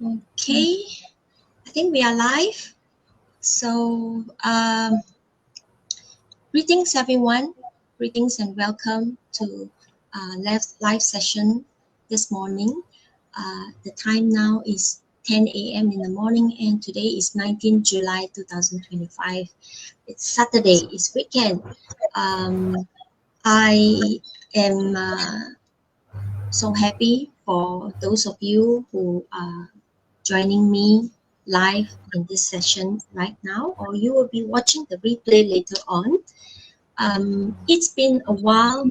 Okay, I think we are live. So, greetings everyone. Greetings and welcome to live session this morning. The time now is 10 a.m. in the morning, and today is 19 July 2025. It's Saturday. It's weekend. I am so happy for those of you who are joining me live in this session right now, or you will be watching the replay later on. It's been a while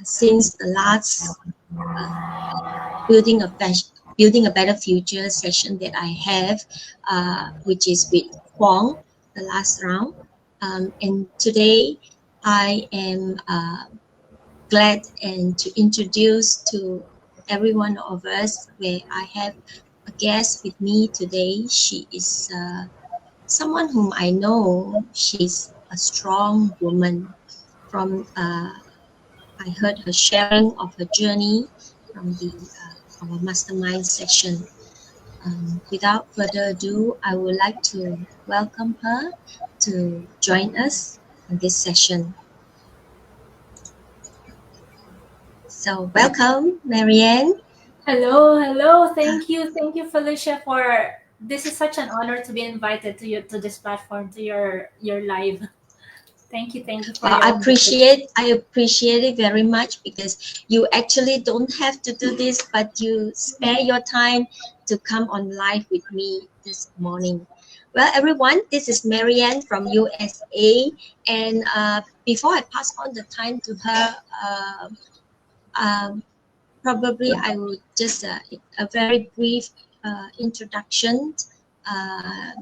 since the last uh, building a better future session that I have, which is with Huang, the last round. And today I am glad and to introduce to every one of us where I have a guest with me today. She is someone whom I know. She's a strong woman. From I heard her sharing of her journey from the our mastermind session. Without further ado, I would like to welcome her to join us in this session. So welcome, MaryAnn. Hello. Thank you, Felicia, for this is such an honor to be invited to this platform, to your live. Thank you for Well, your invitation. I appreciate it very much because you actually don't have to do this, but you spare your time to come on live with me this morning. Well, everyone, this is MaryAnn from USA, and before I pass on the time to her, um, probably I will just a very brief introduction uh,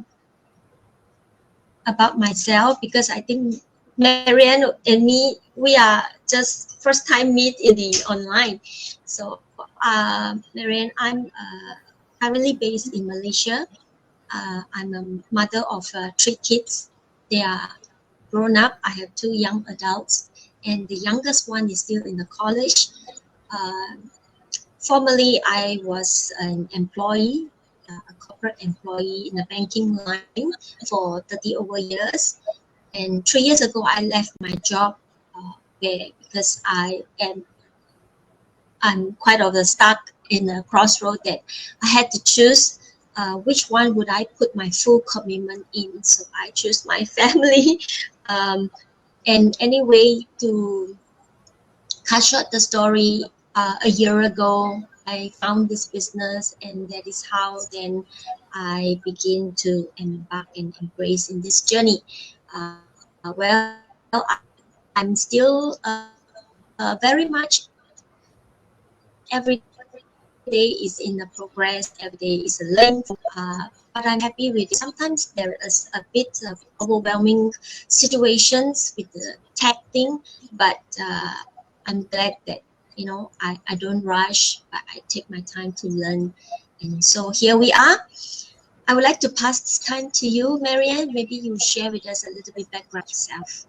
about myself, because I think MaryAnn and me, we are just first time meet in the online. So MaryAnn, I'm currently based in Malaysia. I'm a mother of 3 kids. They are grown up. I have 2 young adults, and the youngest one is still in the college. Uh, Formerly, I was an employee, a corporate employee in the banking line for 30 over years. And 3 years ago, I left my job because I'm quite of a stuck in a crossroad that I had to choose which one would I put my full commitment in. So I choose my family. Um, and anyway, to cut short the story, a year ago, I found this business, and that is how then I begin to embark and embrace in this journey. I'm still very much every day is in the progress, every day is a learning for me. But I'm happy with it. Sometimes there is a bit of overwhelming situations with the tech thing, but I'm glad that I don't rush, but I take my time to learn. And so here we are. I would like to pass this time to you, MaryAnn. Maybe you share with us a little bit background yourself.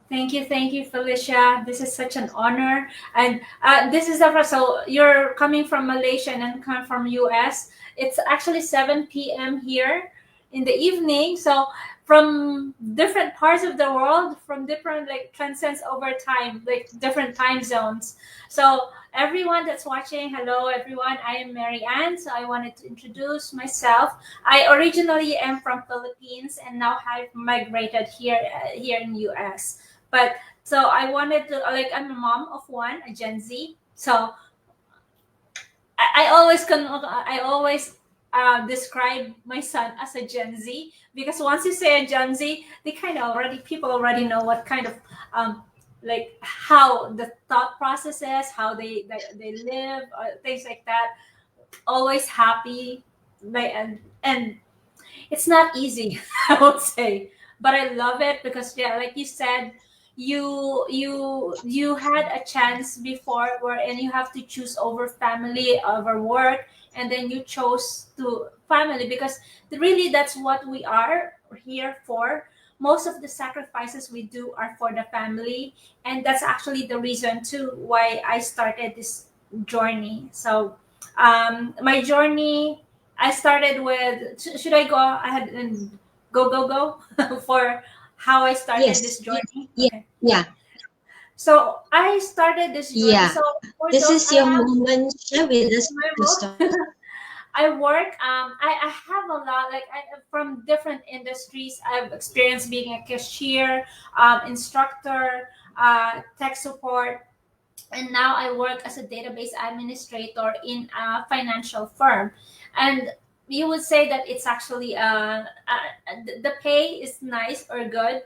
Thank you, Felicia. This is such an honor, and this is the so you're coming from Malaysia and come from US. It's actually 7 p.m. here in the evening. So from different parts of the world, from different like transcends over time, like different time zones. So everyone that's watching, hello everyone. I am MaryAnn. So I wanted to introduce myself. I originally am from Philippines and now have migrated here in US. But so I wanted to like I'm a mom of one, a Gen Z. So I always describe my son as a Gen Z because once you say a Gen Z, they kind of already people already know what kind of like how the thought process is, how they live, things like that. Always happy, like and it's not easy, I would say, but I love it because yeah, like you said, you had a chance before and you have to choose over family over work, and then you chose to family because really that's what we are here for. Most of the sacrifices we do are for the family, and that's actually the reason too why I started this journey. So My journey, I started with, should I go ahead and go for how I started this Yes, journey? yeah, Okay. yeah, So I started this journey. yeah. So for This those, is your moment. Share with us my your story. I work. I have a lot, like from different industries. I've experienced being a cashier, instructor, tech support, and now I work as a database administrator in a financial firm. And you would say that it's actually the pay is nice or good.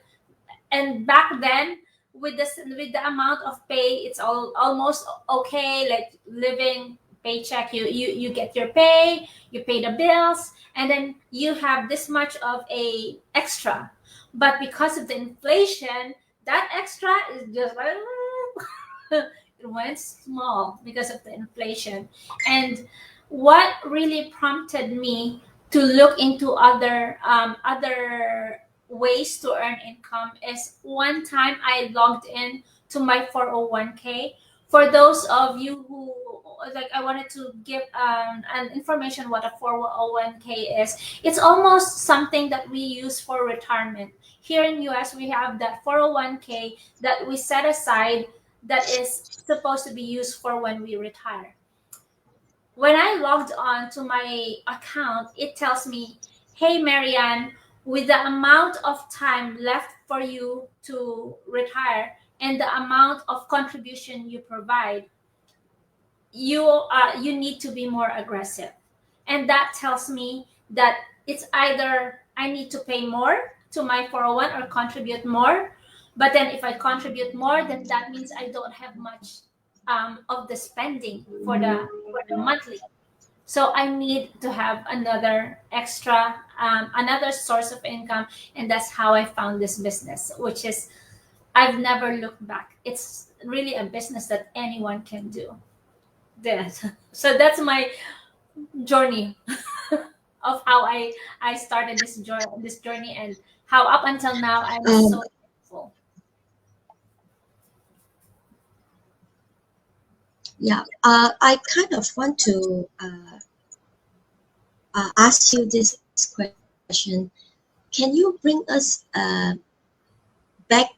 And back then, with the amount of pay, it's almost okay, like living paycheck. You get your pay, you pay the bills, and then you have this much of a extra. But because of the inflation, that extra is just like it went small because of the inflation. And what really prompted me to look into other ways to earn income is one time I logged in to my 401k. For those of you who like, I wanted to give an information what a 401k is. It's almost something that we use for retirement. Here in US, we have that 401k that we set aside that is supposed to be used for when we retire. When I logged on to my account, it tells me, hey, MaryAnn, with the amount of time left for you to retire and the amount of contribution you provide, you need to be more aggressive. And that tells me that it's either I need to pay more to my 401 or contribute more. But then if I contribute more, then that means I don't have much of the spending for the monthly. So I need to have another extra, another source of income, and that's how I found this business, which is I've never looked back. It's really a business that anyone can do. That so that's my journey of how I started this journey, and how up until now I'm Um, so thankful. yeah, I kind of want to ask you this question. Can you bring us back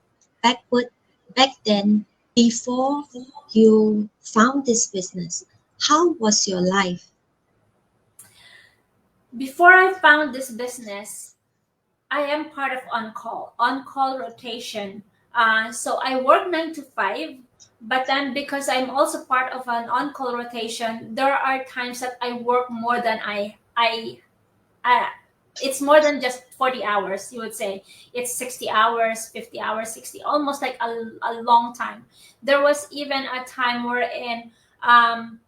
backward back then before you found this business? How was your life? Before I found this business, I am part of on call rotation. So I work 9 to 5, but then because I'm also part of an on call rotation, there are times that I work more than I it's more than just 40 hours. You would say it's 60 hours, 50 hours, 60, almost like a long time. There was even a time wherein um,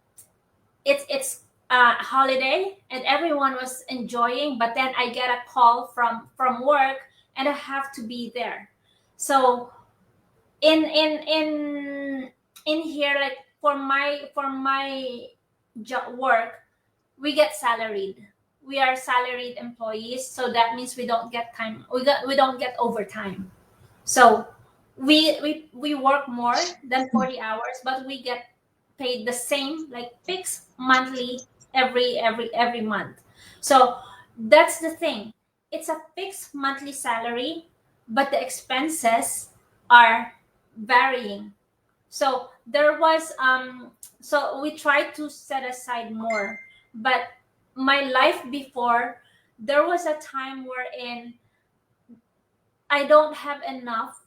it's holiday and everyone was enjoying, but then I get a call from work and I have to be there. So in here, like for my work, we get salaried. We are salaried employees, so that means we don't get time. We don't get overtime. So we work more than 40 hours, but we get paid the same, like fixed monthly every month. So that's the thing. It's a fixed monthly salary, but the expenses are varying. So there was so we tried to set aside more, but my life before, there was a time wherein I don't have enough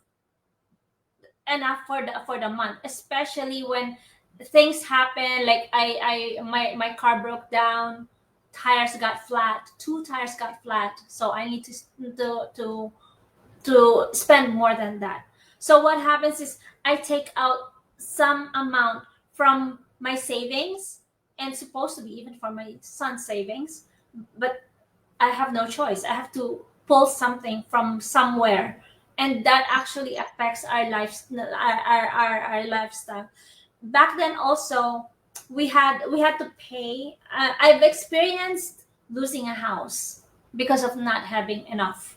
for the month, especially when things happen, like my car broke down, tires got flat, two tires got flat, so I need to spend more than that. So what happens is I take out some amount from my savings, and supposed to be even for my son's savings, but I have no choice. I have to pull something from somewhere, and that actually affects our lives, our lifestyle. Back then, also, we had to pay. I've experienced losing a house because of not having enough.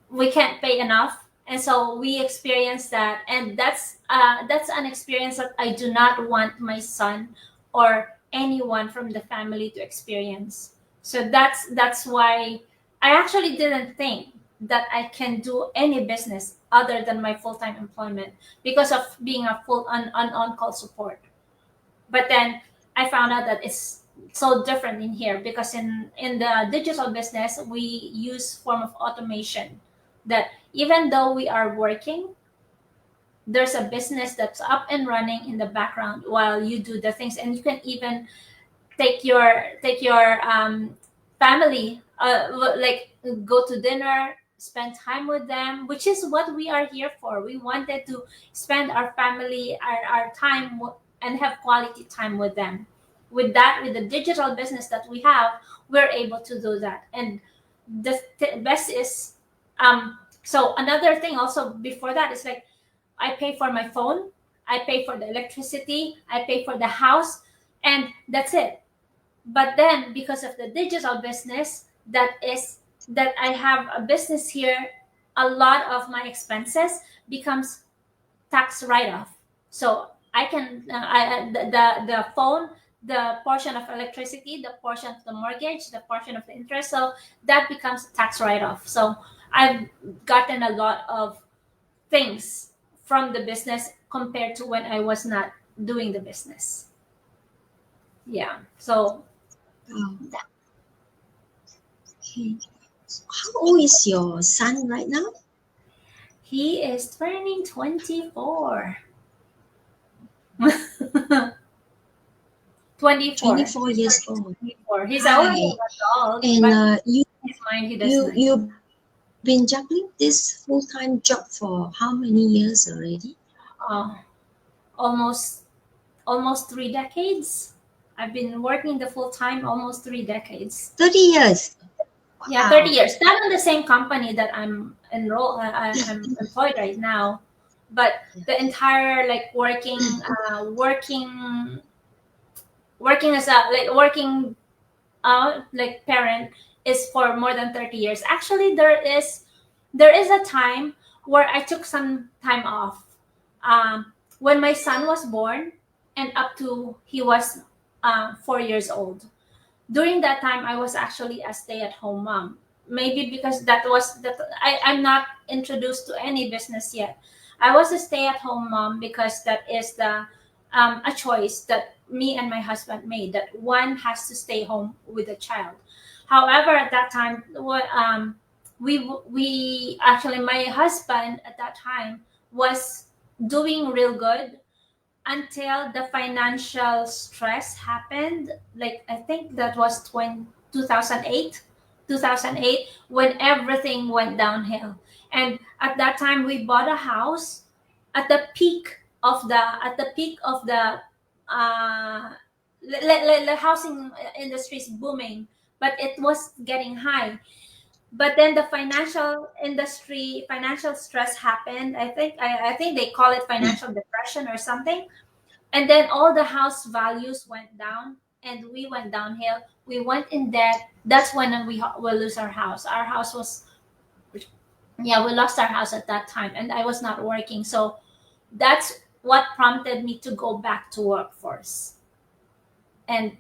We can't pay enough, and so we experience that, and that's an experience that I do not want my son or anyone from the family to experience. So that's why I actually didn't think that I can do any business other than my full-time employment because of being a full on-call support. But then I found out that it's so different in here because in the digital business we use form of automation that even though we are working, there's a business that's up and running in the background while you do the things, and you can even take your family, like go to dinner, spend time with them, which is what we are here for. We wanted to spend our family, our time, and have quality time with them. With that, with the digital business that we have, we're able to do that. And the best is, so another thing also before that is like I pay for my phone, I pay for the electricity, I pay for the house, and that's it. But then because of the digital business, that I have a business here, a lot of my expenses becomes tax write-off. So I can the phone, the portion of electricity, the portion of the mortgage, the portion of the interest, so that becomes tax write-off. So I've gotten a lot of things from the business compared to when I was not doing the business. Yeah. So Um, okay. How old is your son right now? he is turning 24. 24. 24 He's years turning old. 24. He's already Hi. an adult, And but in his mind, he doesn't. you've been juggling this full-time job for how many years already? Uh, almost almost 3 decades. I've been working the full time almost 3 decades. 30 years. Yeah, 30 Wow. years. Not in the same company that I'm enrolled. I'm employed right now, but the entire like working as a like working like parent is for more than 30 years. Actually, there is a time where I took some time off, when my son was born and up to he was 4 years old. During that time, I was actually a stay-at-home mom. Maybe because I'm not introduced to any business yet. I was a stay-at-home mom because that is the a choice that me and my husband made, that one has to stay home with the child. However, at that time, we actually, my husband at that time was doing real good until the financial stress happened. Like I think that was 2008, 2008, when everything went downhill. And at that time we bought a house at the peak of the the housing industry is booming, but it was getting high. But then the financial stress happened. I think they call it financial depression or something. And then all the house values went down and we went downhill. We went in debt. That's when we lose our house. Our house was, yeah, we lost our house at that time, and I was not working. So that's what prompted me to go back to workforce. And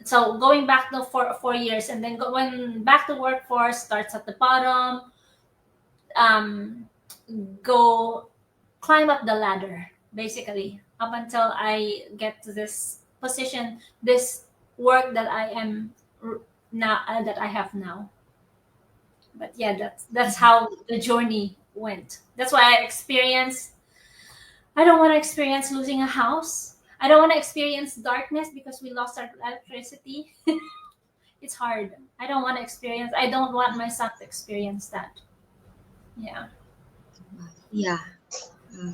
so going back to 4 years, and then going back to workforce starts at the bottom. um, Go climb up the ladder, basically, up until I get to this position, this work that I am now, that I have now. But yeah, that's how the journey went. That's why I don't want to experience losing a house. I don't want to experience darkness because we lost our electricity. It's hard. I don't want my son to experience that. Yeah. Yeah. Uh,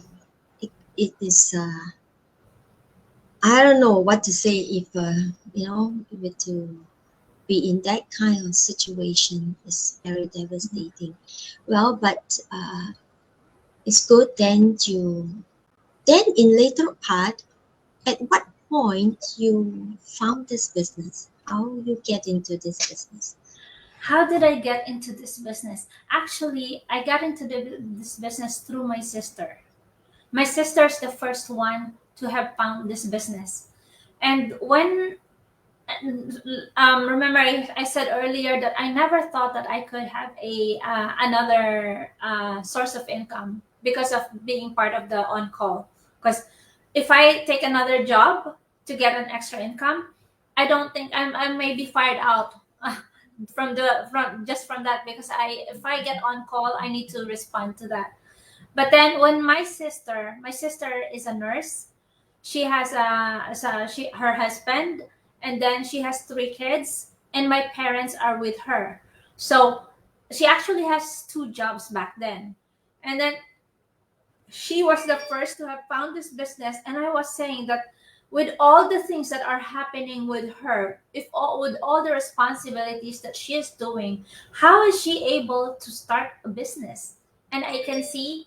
it is. I don't know what to say if if to be in that kind of situation is very devastating. Well, but it's good then in later part, at what point you found this business? How you get into this business? How did I get into this business? Actually, I got into this business through my sister. My sister's the first one to have found this business And when remember I said earlier that I never thought that I could have a another source of income because of being part of the on call. Because if I take another job to get an extra income, I don't think I may be fired out from that, because if I get on call, I need to respond to that. But then when my sister is a nurse. She has her husband, and then she has 3 kids, and my parents are with her. So she actually has 2 jobs back then. And then she was the first to have found this business, and I was saying that with all the things that are happening with her, if all with all the responsibilities that she is doing, how is she able to start a business? And I can see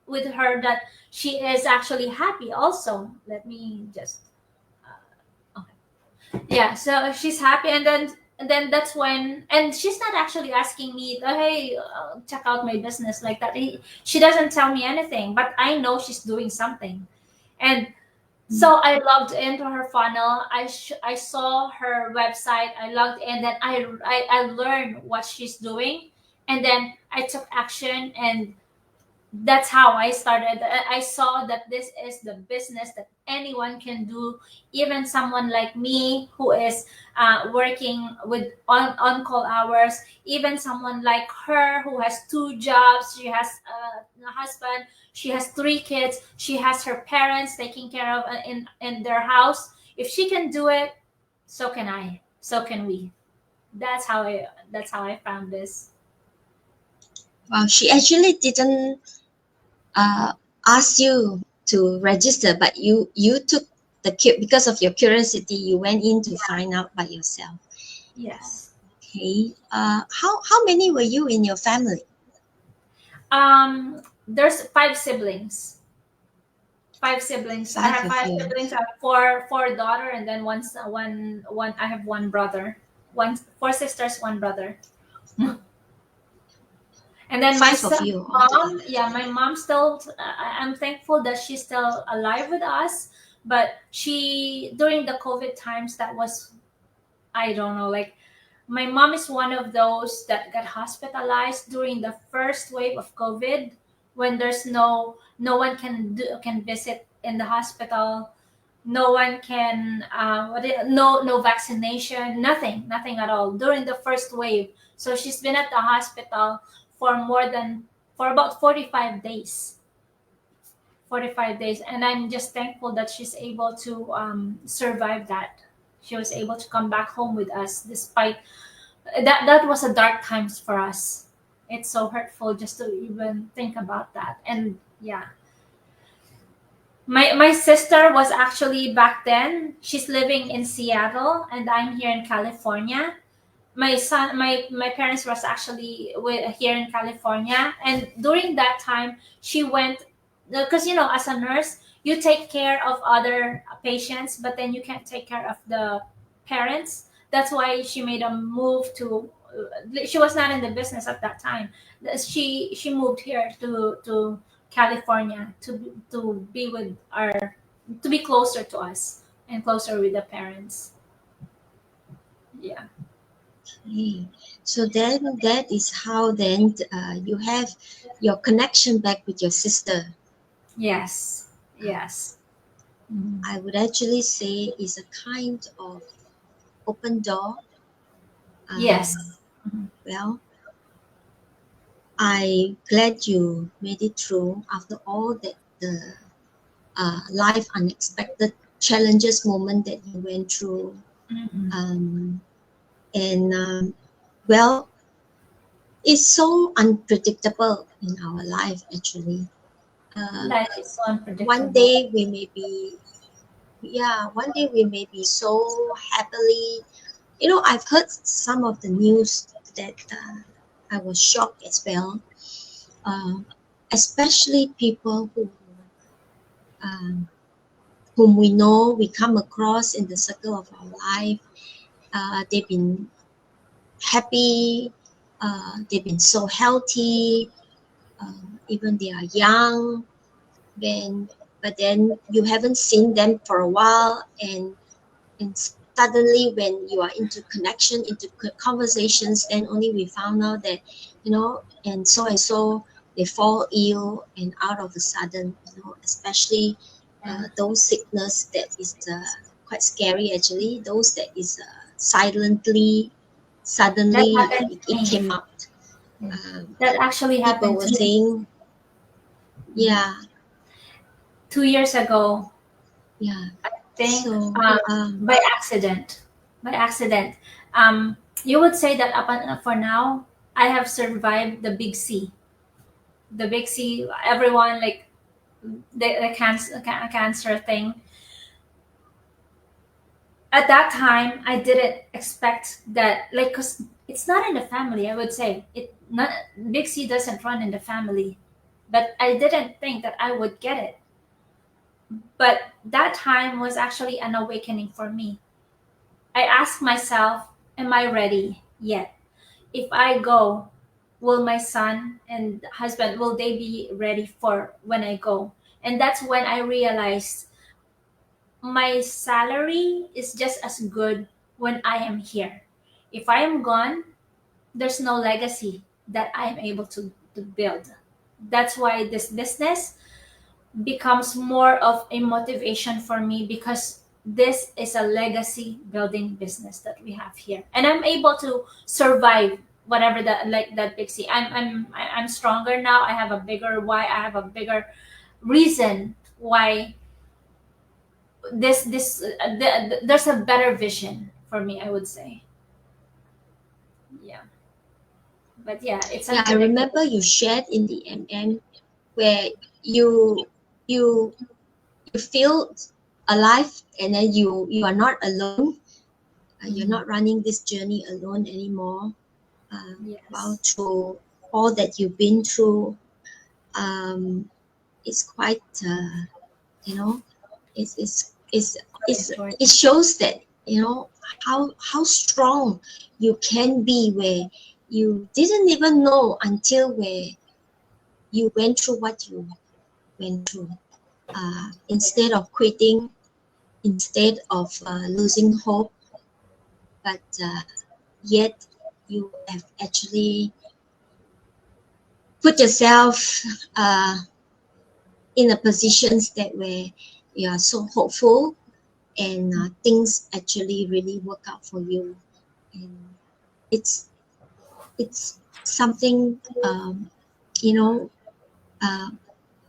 with her that she is actually happy also. Let me just okay. Yeah, so she's happy. And then that's when, and she's not actually asking me, hey, check out my business like that. She doesn't tell me anything, but I know she's doing something. And so I logged into her funnel. I saw her website. I logged in. Then I learned what she's doing, and then I took action, and that's how I started. I saw that this is the business that anyone can do, even someone like me who is working with on call hours, even someone like her who has 2 jobs. She has a husband, she has 3 kids, she has her parents taking care of in their house. If she can do it, so can I. So can we. That's how I found this. Wow, she actually didn't uh, ask you to register, but you took because of your curiosity. You went in to find out by yourself. Yes. Okay. How many were you in your family? There's 5 siblings. 5 siblings. I Five have of five you. siblings. I have four daughter, and then one. I have one brother. 4 sisters, one brother. And then Five of you altogether. mom, yeah, my mom still. I'm thankful that she's still alive with us. But she, during the COVID times, that was, I don't know, like, my mom is one of those that got hospitalized during the first wave of COVID, when there's no one can visit in the hospital. No one can no vaccination, nothing at all during the first wave. So she's been at the hospital for about 45 days. 45 days, and I'm just thankful that she's able to survive that. She was able to come back home with us, despite that was a dark times for us. It's so hurtful just to even think about that. And yeah, my sister was actually, back then, she's living in Seattle, and I'm here in California. My parents was actually here in California, and during that time she went, because as a nurse you take care of other patients, but then you can't take care of the parents. That's why she made a move to, she was not in the business at that time. She moved here to California to be with our, to be closer to us and closer with the parents. Yeah. Okay. So then that is how then you have your connection back with your sister. Yes. Yes. Mhm. I would actually say is a kind of open door. Yes. Um, well, I glad you made it through after all that the life unexpected challenges moment that you went through. Mhm. Um, and well, it's so unpredictable in our life actually. Uh, Life is so one unpredictable. day we may be, yeah, one day we may be so happily, I've heard some of the news that I was shocked as well, uh, especially people um, whom we know, we come across in the circle of our life. They've been happy, they've been so healthy, even they are young, when, but then you haven't seen them for a while, and and suddenly when you are into connection, into conversations, then only we found out that, and so they fall ill, and out of a sudden, especially Yeah. those sickness that is quite scary actually, those that is silently, That suddenly happened to it me. came out. Yeah. um, That actually People happened were to me saying, yeah, 2 years ago. yeah. I think So by accident. By accident. You would say that for now, I have survived the big C. The big C. Everyone like the cancer thing. At that time, I didn't expect that, like, cause it's not in the family. I would say it not big C doesn't run in the family, but I didn't think that I would get it. But that time was actually an awakening for me. I asked myself, am I ready yet? If I go, will my son and husband will they be ready for when I go? And that's when I realized my salary is just as good when I am here. If I am gone, there's no legacy that I am able to build. That's why this business becomes more of a motivation for me, because this is a legacy building business that we have here, and I'm able to survive whatever that, like that Pixie. I'm stronger now. I have a bigger why. I have a bigger reason why there's a better vision for me, I would say. Yeah, but yeah, it's yeah, I remember unpredictable. you shared in the where you you you feel alive, and then you are not alone. You're Mhm. not running this journey alone anymore. Well, Yes. through all that you've been through, um, it's quite you know it's it's Enjoy. it shows that, how strong you can be, where you didn't even know until where you went through what you went through. Instead of quitting, instead of losing hope, but yet you have actually put yourself uh, in a positions that where you are so hopeful, and things actually really work out for you. And it's it's something, you know uh,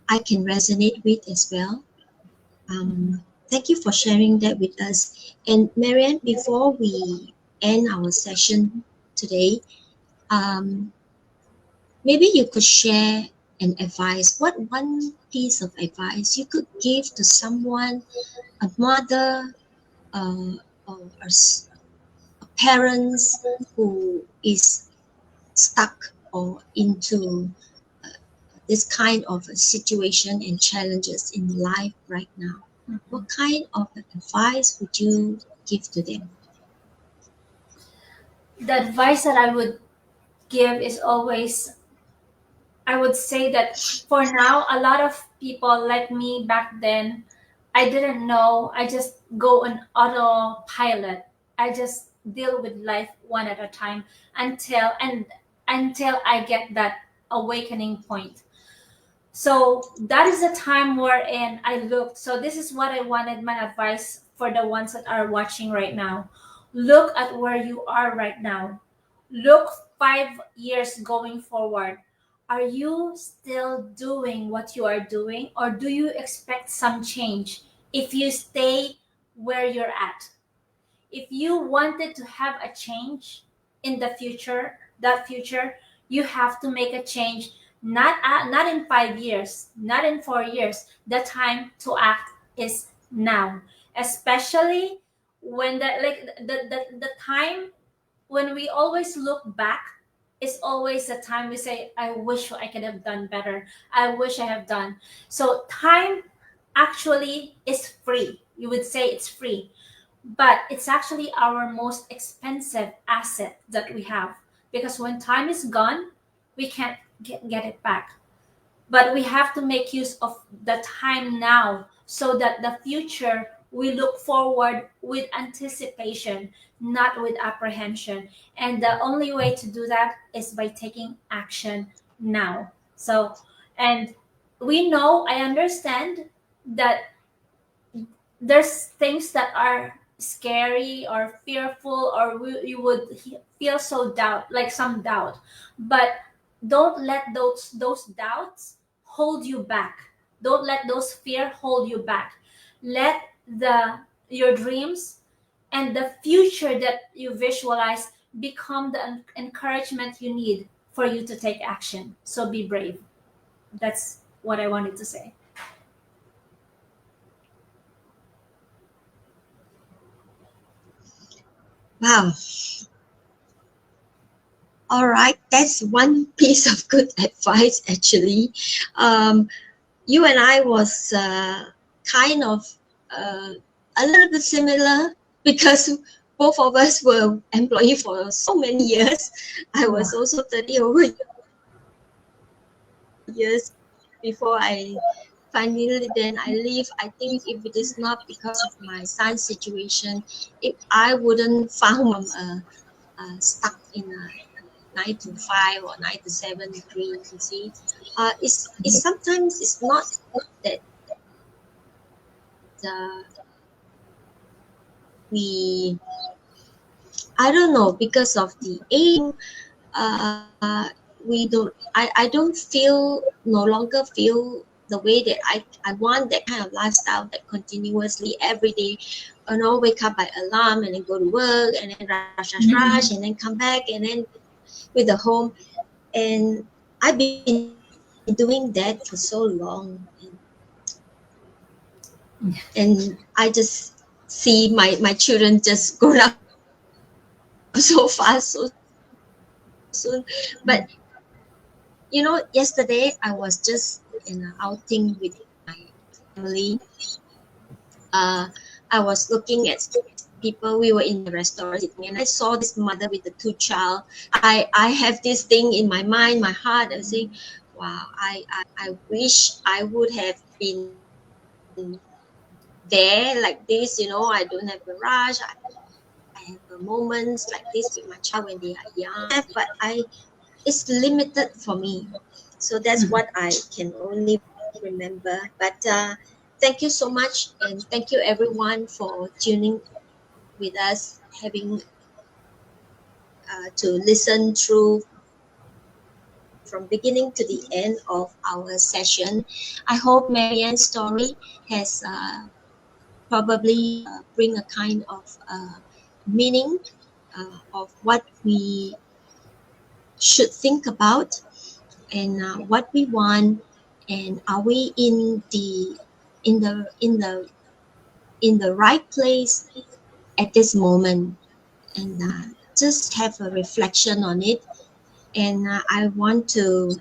I can resonate with as well. Mhm. Thank you for sharing that with us. And MaryAnn, before we end our session today, um, maybe you could share an advice. What one piece of advice you could give to someone, a mother, uh, or a parents who is stuck or into this kind of a situation and challenges in life right now? What kind of advice would you give to them? The advice that I would give is always, I would say that for now, a lot of people like me back then, I didn't know. I just go on autopilot. I just deal with life one at a time until I get that awakening point. So that is the time wherein I looked. So this is what I wanted my advice for the ones that are watching right now. Look at where you are right now. Look 5 years going forward. Are you still doing what you are doing, or do you expect some change if you stay where you're at? If you wanted to have a change in the future, that future, you have to make a change, not in 5 years, not in 4 years. The time to act is now, especially when the time when we always look back is always the time we say, I wish I could have done better. I wish I have done. So time actually is free. You would say it's free, but it's actually our most expensive asset that we have, because when time is gone, we can't get it back. But we have to make use of the time now so that the future we look forward with anticipation, not with apprehension. And the only way to do that is by taking action now. So, and we know, I understand that there's things that are scary or fearful, or you would feel so doubt, like some doubt, but don't let those doubts hold you back. Don't let those fear hold you back. Let the your dreams and the future that you visualize become the encouragement you need for you to take action. So be brave. That's what I wanted to say. Wow. All right, that's one piece of good advice actually. Um, you and I was kind of uh, a little bit similar because both of us were employee for so many years. I Yeah. was also 30 over years before I finally then I leave. I think if it is not because of my son's situation, if I wouldn't found stuck in a 9 to 5 or 9 to 7 dream. You see, it's sometimes it's not that we I don't know because of the aging. We don't. I don't feel no longer feel the way that I want that kind of lifestyle that continuously every day, wake up by alarm and then go to work and then rush and then come back and then with the home. And I've been doing that for so long, and I just see my children just grown up so fast so soon. But yesterday I was just in an outing with my family. I was looking at people. We were in the restaurant sitting, and I saw this mother with the two child. I have this thing in my mind, my heart. I was saying, wow, I wish I would have been there like this. I don't have a rush. I have moments like this with my child when they are young. Have, but it's limited for me. So that's what I can only remember. But thank you so much, and thank you everyone for tuning with us, having to listen through from beginning to the end of our session. I hope MaryAnn's story has probably bring a kind of meaning of what we should think about and what we want, and are we in the in the in the right place at this moment, and just have a reflection on it. And I want to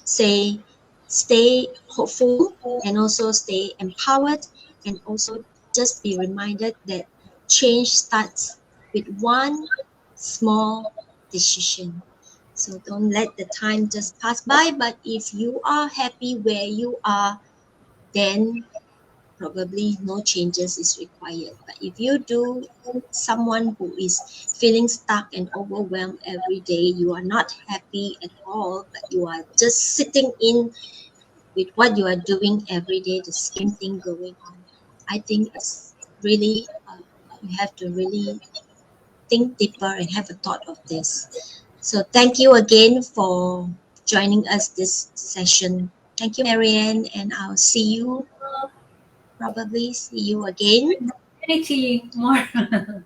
say stay hopeful and also stay empowered, and also just be reminded that change starts with one small decision. So don't let the time just pass by, but if you are happy where you are, then probably no changes is required. But if you do, someone who is feeling stuck and overwhelmed every day, you are not happy at all, but you are just sitting in with what you are doing every day, the same thing going on. I think it's really, you have to really think deeper and have a thought of this. So thank you again for joining us this session. Thank you, MaryAnn, and I'll see you, probably see you again. Infinity more.